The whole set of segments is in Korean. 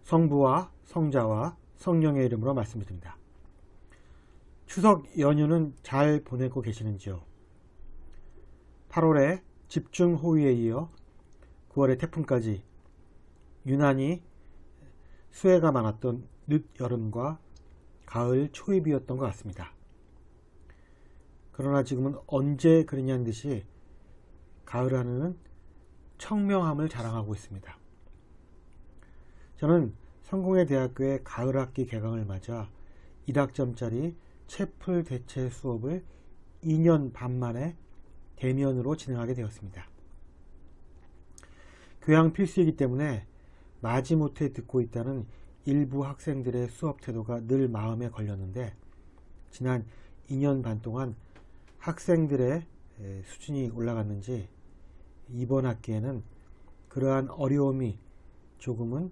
성부와 성자와 성령의 이름으로 말씀드립니다. 추석 연휴는 잘 보내고 계시는지요? 8월에 집중호우에 이어 9월의 태풍까지 유난히 수해가 많았던 늦여름과 가을 초입이었던 것 같습니다. 그러나 지금은 언제 그러냐는 듯이 가을 하늘은 청명함을 자랑하고 있습니다. 저는 성공회대학교의 가을학기 개강을 맞아 1학점짜리 채플 대체 수업을 2년 반 만에 대면으로 진행하게 되었습니다. 교양 필수이기 때문에 마지못해 듣고 있다는 일부 학생들의 수업 태도가 늘 마음에 걸렸는데 지난 2년 반 동안 학생들의 수준이 올라갔는지 이번 학기에는 그러한 어려움이 조금은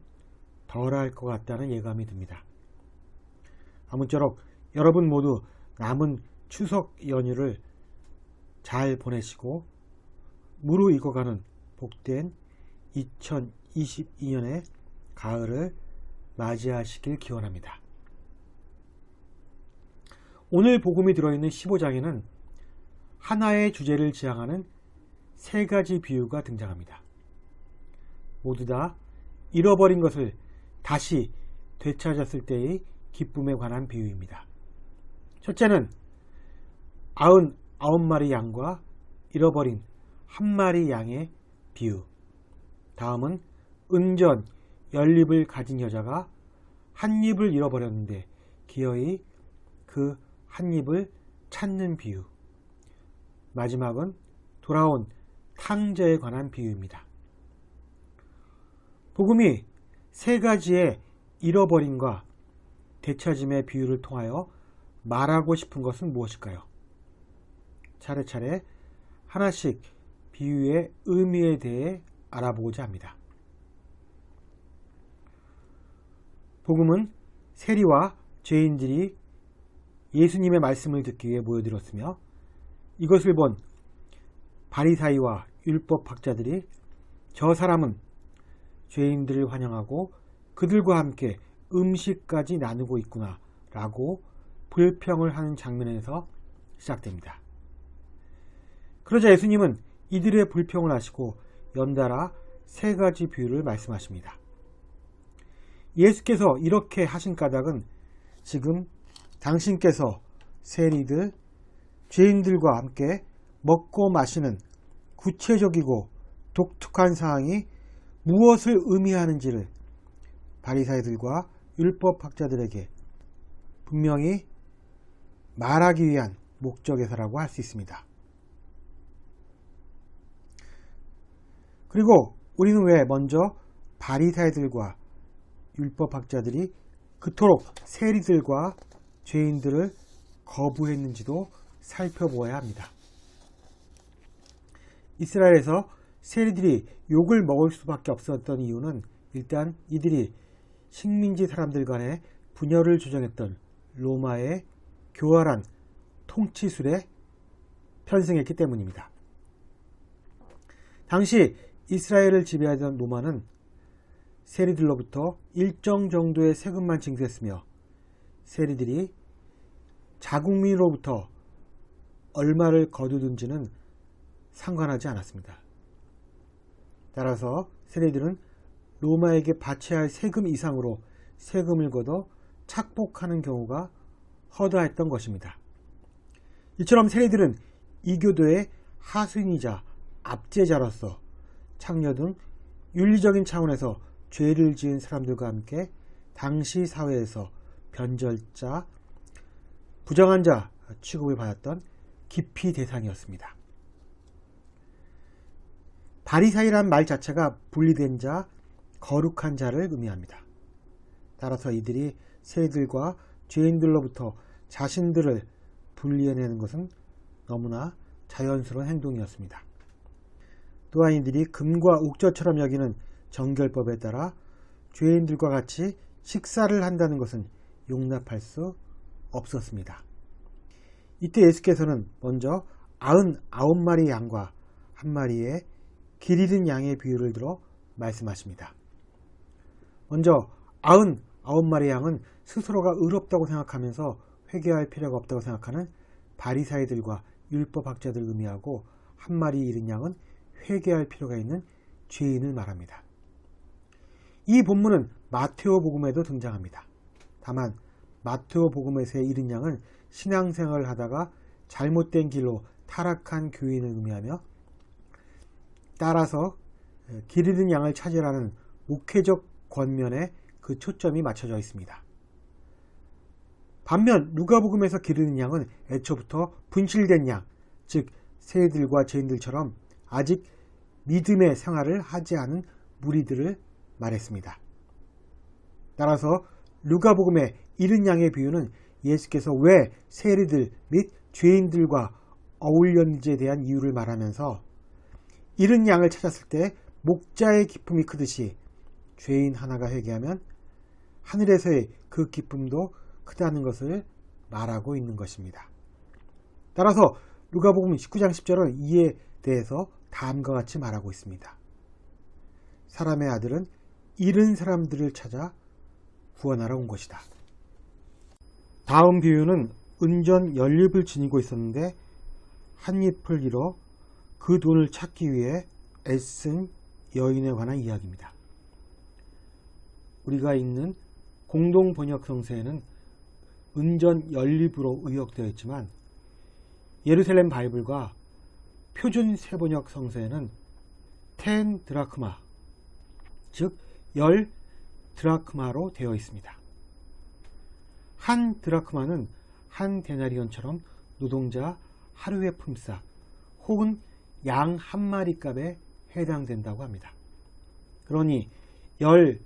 덜할 것 같다는 예감이 듭니다. 아무쪼록 여러분 모두 남은 추석 연휴를 잘 보내시고 무르익어가는 복된 2022년의 가을을 맞이하시길 기원합니다. 오늘 복음이 들어있는 15장에는 하나의 주제를 지향하는 세 가지 비유가 등장합니다. 모두 다 잃어버린 것을 다시 되찾았을 때의 기쁨에 관한 비유입니다. 첫째는 99마리 양과 잃어버린 한 마리 양의 비유. 다음은 은전 10입을 가진 여자가 한 입을 잃어버렸는데 기어이 그 한 입을 찾는 비유. 마지막은 돌아온 탕자에 관한 비유입니다. 복음이 세 가지의 잃어버림과 되찾음의 비유를 통하여 말하고 싶은 것은 무엇일까요? 차례차례 하나씩 비유의 의미에 대해 알아보고자 합니다. 복음은 세리와 죄인들이 예수님의 말씀을 듣기 위해 모여들었으며 이것을 본 바리사이와 율법학자들이 저 사람은 죄인들을 환영하고 그들과 함께 음식까지 나누고 있구나 라고 불평을 하는 장면에서 시작됩니다. 그러자 예수님은 이들의 불평을 하시고 연달아 세 가지 비유를 말씀하십니다. 예수께서 이렇게 하신 까닭은 지금 당신께서 세리들, 죄인들과 함께 먹고 마시는 구체적이고 독특한 사항이 무엇을 의미하는지를 바리사이들과 율법학자들에게 분명히 말하기 위한 목적에서라고 할 수 있습니다. 그리고 우리는 왜 먼저 바리사이들과 율법학자들이 그토록 세리들과 죄인들을 거부했는지도 살펴보아야 합니다. 이스라엘에서 세리들이 욕을 먹을 수밖에 없었던 이유는 일단 이들이 식민지 사람들 간의 분열을 조정했던 로마의 교활한 통치술에 편승했기 때문입니다. 당시 이스라엘을 지배하던 로마는 세리들로부터 일정 정도의 세금만 징수했으며 세리들이 자국민으로부터 얼마를 거두든지는 상관하지 않았습니다. 따라서 세리들은 로마에게 바쳐야 할 세금 이상으로 세금을 걷어 착복하는 경우가 허다했던 것입니다. 이처럼 세리들은 이교도의 하수인이자 압제자로서 창녀 등 윤리적인 차원에서 죄를 지은 사람들과 함께 당시 사회에서 변절자, 부정한 자 취급을 받았던 기피 대상이었습니다. 바리사이란 말 자체가 분리된 자, 거룩한 자를 의미합니다. 따라서 이들이 세리들과 죄인들로부터 자신들을 분리해내는 것은 너무나 자연스러운 행동이었습니다. 또한 이들이 금과 옥저처럼 여기는 정결법에 따라 죄인들과 같이 식사를 한다는 것은 용납할 수 없었습니다. 이때 예수께서는 먼저 99마리 양과 한 마리의 길 잃은 양의 비유를 들어 말씀하십니다. 먼저 99마리의 양은 스스로가 의롭다고 생각하면서 회개할 필요가 없다고 생각하는 바리사이들과 율법학자들 의미하고, 한 마리 잃은 양은 회개할 필요가 있는 죄인을 말합니다. 이 본문은 마테오 복음에도 등장합니다. 다만 마테오 복음에서의 잃은 양은 신앙생활을 하다가 잘못된 길로 타락한 교인을 의미하며, 따라서 길 잃은 양을 찾으라는 목회적 권면에 그 초점이 맞춰져 있습니다. 반면 누가복음에서 길 잃은 양은 애초부터 분실된 양, 즉 세리들과 죄인들처럼 아직 믿음의 생활을 하지 않은 무리들을 말했습니다. 따라서 누가복음의 잃은 양의 비유는 예수께서 왜 세리들 및 죄인들과 어울렸는지에 대한 이유를 말하면서, 잃은 양을 찾았을 때 목자의 기쁨이 크듯이 죄인 하나가 회개하면 하늘에서의 그 기쁨도 크다는 것을 말하고 있는 것입니다. 따라서 누가복음 19장 10절은 이에 대해서 다음과 같이 말하고 있습니다. 사람의 아들은 잃은 사람들을 찾아 구원하러 온 것이다. 다음 비유는 은전 연립을 지니고 있었는데 한 잎을 잃어 그 돈을 찾기 위해 애쓴 여인에 관한 이야기입니다. 우리가 읽는 공동번역 성서에는 은전 연립으로 의역되어 있지만, 예루살렘 바이블과 표준 세번역 성서에는 10 드라크마, 즉 10 드라크마로 되어 있습니다. 한 드라크마는 한 데나리온처럼 노동자 하루의 품삯 혹은 양 한 마리 값에 해당된다고 합니다. 그러니 10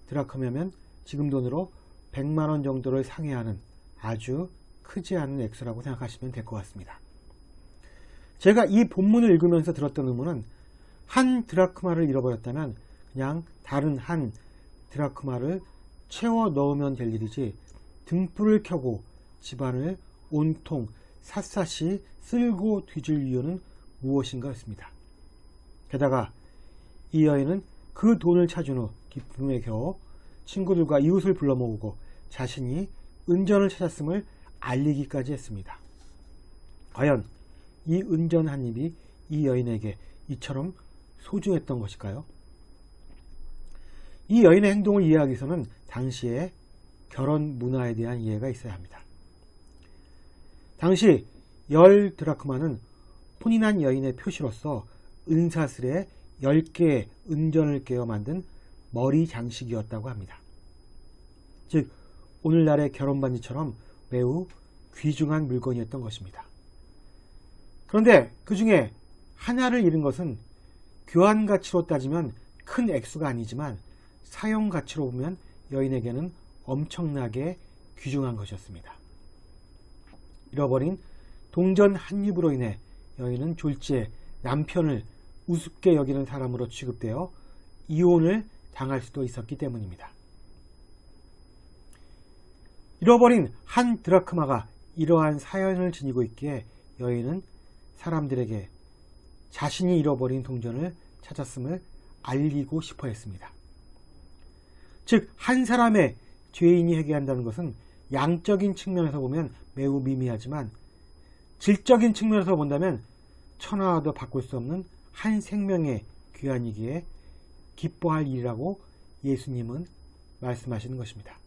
드라크마면 지금 돈으로 100만원 정도를 상회하는 아주 크지 않은 액수라고 생각하시면 될 것 같습니다. 제가 이 본문을 읽으면서 들었던 의문은, 한 드라크마를 잃어버렸다면 그냥 다른 한 드라크마를 채워 넣으면 될 일이지 등불을 켜고 집안을 온통 샅샅이 쓸고 뒤질 이유는 무엇인가 했습니다. 게다가 이 여인은 그 돈을 찾은 후 기쁨에 겨워 친구들과 이웃을 불러 모으고 자신이 은전을 찾았음을 알리기까지 했습니다. 과연 이 은전 한 입이 이 여인에게 이처럼 소중했던 것일까요? 이 여인의 행동을 이해하기 위해서는 당시의 결혼 문화에 대한 이해가 있어야 합니다. 당시 10 드라크마는 혼인한 여인의 표시로서 은사슬에 10개의 은전을 깨어 만든 머리 장식이었다고 합니다. 즉 오늘날의 결혼반지처럼 매우 귀중한 물건이었던 것입니다. 그런데 그 중에 하나를 잃은 것은 교환가치로 따지면 큰 액수가 아니지만 사용가치로 보면 여인에게는 엄청나게 귀중한 것이었습니다. 잃어버린 동전 한 입으로 인해 여인은 졸지에 남편을 우습게 여기는 사람으로 취급되어 이혼을 당할 수도 있었기 때문입니다. 잃어버린 한 드라크마가 이러한 사연을 지니고 있기에 여인은 사람들에게 자신이 잃어버린 동전을 찾았음을 알리고 싶어 했습니다. 즉, 한 사람의 죄인이 회개한다는 것은 양적인 측면에서 보면 매우 미미하지만 질적인 측면에서 본다면 천하와도 바꿀 수 없는 한 생명의 귀환이기에 기뻐할 일이라고 예수님은 말씀하시는 것입니다.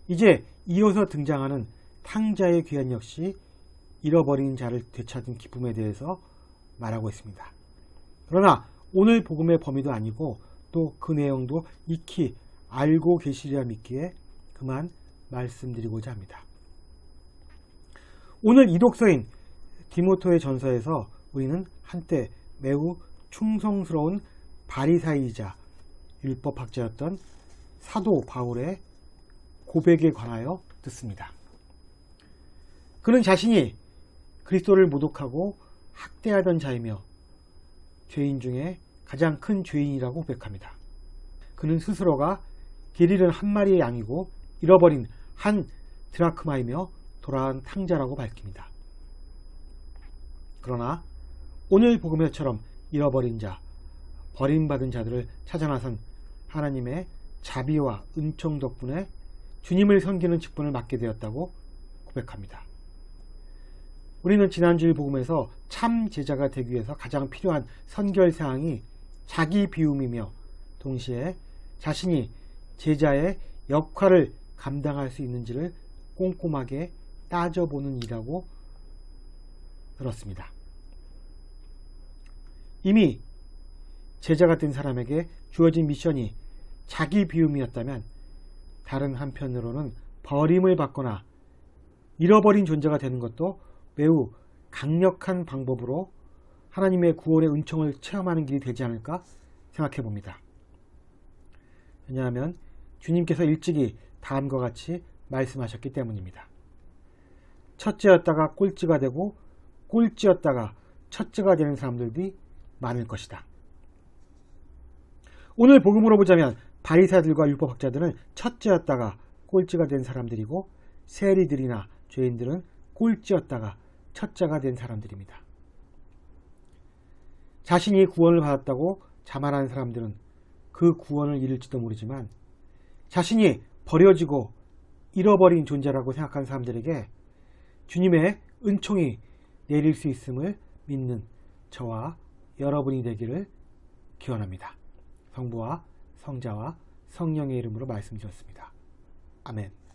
이제 이어서 등장하는 탕자의 귀환 역시 잃어버린 자를 되찾은 기쁨에 대해서 말하고 있습니다. 그러나 오늘 복음의 범위도 아니고 또 그 내용도 익히 알고 계시리라 믿기에 그만 말씀드리고자 합니다. 오늘 이 독서인 디모토의 전서에서 우리는 한때 매우 충성스러운 바리사이이자 율법학자였던 사도 바울의 고백에 관하여 듣습니다. 그는 자신이 그리스도를 모독하고 학대하던 자이며 죄인 중에 가장 큰 죄인이라고 고백합니다. 그는 스스로가 길 잃은 한 마리의 양이고 잃어버린 한 드라크마이며 돌아온 탕자라고 밝힙니다. 그러나 오늘 복음에처럼 잃어버린 자, 버림받은 자들을 찾아 나선 하나님의 자비와 은총 덕분에 주님을 섬기는 직분을 맡게 되었다고 고백합니다. 우리는 지난주일 복음에서 참 제자가 되기 위해서 가장 필요한 선결사항이 자기 비움이며 동시에 자신이 제자의 역할을 감당할 수 있는지를 꼼꼼하게 따져보는 일이라고 들었습니다. 이미 제자가 된 사람에게 주어진 미션이 자기 비움이었다면 다른 한편으로는 버림을 받거나 잃어버린 존재가 되는 것도 매우 강력한 방법으로 하나님의 구원의 은총을 체험하는 길이 되지 않을까 생각해 봅니다. 왜냐하면 주님께서 일찍이 다음과 같이 말씀하셨기 때문입니다. 첫째였다가 꼴찌가 되고 꼴찌였다가 첫째가 되는 사람들이 많을 것이다. 오늘 복음으로 보자면 바리새인들과 율법학자들은 첫째였다가 꼴찌가 된 사람들이고 세리들이나 죄인들은 꼴찌였다가 첫째가 된 사람들입니다. 자신이 구원을 받았다고 자만하는 사람들은 그 구원을 잃을지도 모르지만 자신이 버려지고 잃어버린 존재라고 생각하는 사람들에게 주님의 은총이 내릴 수 있음을 믿는 저와 여러분이 되기를 기원합니다. 성부와 성자와 성령의 이름으로 말씀드렸습니다. 아멘.